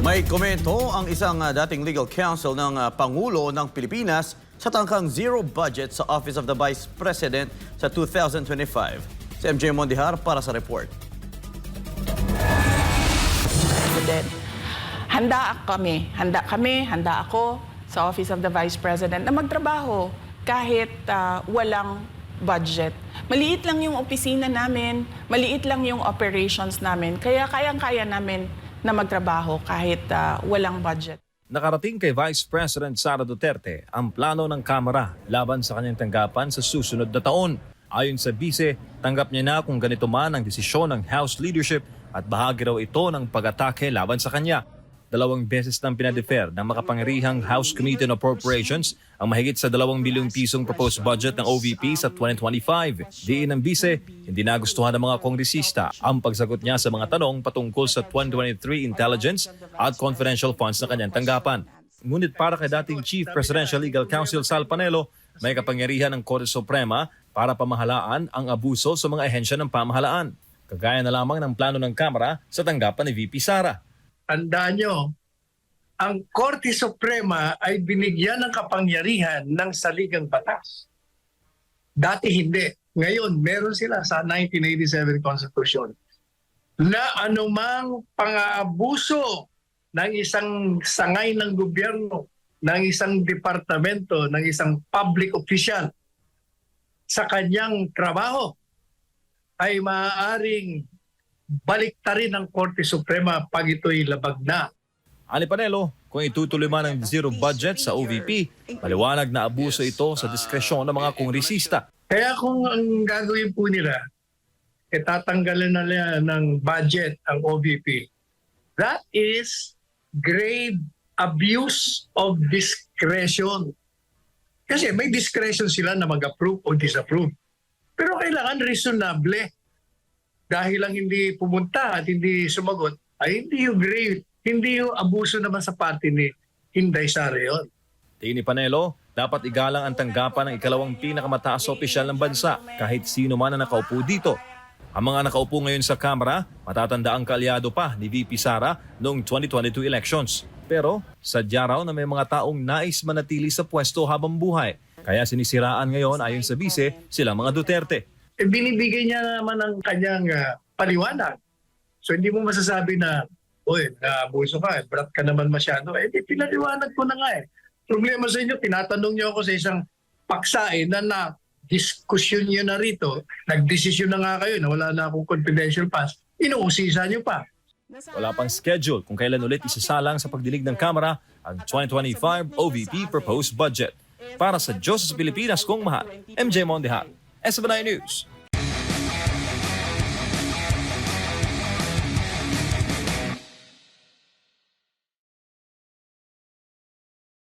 May komento ang isang dating legal counsel ng Pangulo ng Pilipinas sa tangkang zero budget sa Office of the Vice President sa 2025. Si MJ Mondihar para sa report. President, handa ako sa Office of the Vice President na magtrabaho kahit walang budget. Maliit lang yung opisina namin, maliit lang yung operations namin, kaya kayang-kaya namin na magtrabaho kahit walang budget. Nakarating kay Vice President Sara Duterte ang plano ng Kamara laban sa kanyang tanggapan sa susunod na taon. Ayon sa Vice, tanggap niya na kung ganito man ang desisyon ng House leadership at bahagi raw ito ng pag-atake laban sa kanya. 2 beses nang pinadefer ng makapangyarihang House Committee on Appropriations ang mahigit sa 2 bilyong pisong proposed budget ng OVP sa 2025. Diin ng Vice, hindi nagustuhan ng mga kongresista ang pagsagot niya sa mga tanong patungkol sa 2023 intelligence at confidential funds na kanyang tanggapan. Ngunit para kay dating Chief Presidential Legal Counsel Sal Panelo, may kapangyarihan ng Korte Suprema para pamahalaan ang abuso sa mga ahensya ng pamahalaan. Kagaya na lamang ng plano ng Kamara sa tanggapan ni VP Sara. Tandaan nyo, ang Korte Suprema ay binigyan ng kapangyarihan ng saligang batas. Dati hindi. Ngayon, meron sila sa 1987 Constitution na anumang pang-aabuso ng isang sangay ng gobyerno, ng isang departamento, ng isang public official sa kanyang trabaho ay maaaring baliktarin ng Korte Suprema pag ito'y labag na. Ani Panelo, kung itutuloy man ang zero budget sa OVP, maliwanag na abuso ito sa diskresyon ng mga kongresista. Kaya kung ang gagawin po nila, tatanggalan na nila ng budget ang OVP, that is grave abuse of discretion. Kasi may discretion sila na mag-approve o disapprove. Pero kailangan reasonable. Dahil lang hindi pumunta at hindi sumagot, ay hindi yung grave, hindi yung abuso naman sa party ni Inday Sara yun. Tingin ni Panelo, dapat igalang ang tanggapan ng ikalawang pinakamataas na opisyal ng bansa kahit sino man ang nakaupo dito. Ang mga nakaupo ngayon sa Kamara, matatanda ang kaalyado pa ni VP Sara noong 2022 elections. Pero sadya raw na may mga taong nais manatili sa pwesto habang buhay. Kaya sinisiraan ngayon ayon sa Vice silang mga Duterte. Binibigay niya naman ang kanyang paliwanag. So hindi mo masasabi na, oy, naabuso ka, brat ka naman masyado. Pinaliwanag ko na nga eh. Problema sa inyo, tinatanong niyo ako sa isang paksa na diskusyon niyo na rito, nagdesisyon na nga kayo na wala na akong confidential pass, inuusisa niyo pa. Wala pang schedule kung kailan ulit isasalang sa pagdinig ng Kamara ang 2025 OVP proposed budget. Para sa Diyos sa Pilipinas kong mahal, MJ Mondihar, SB9 News.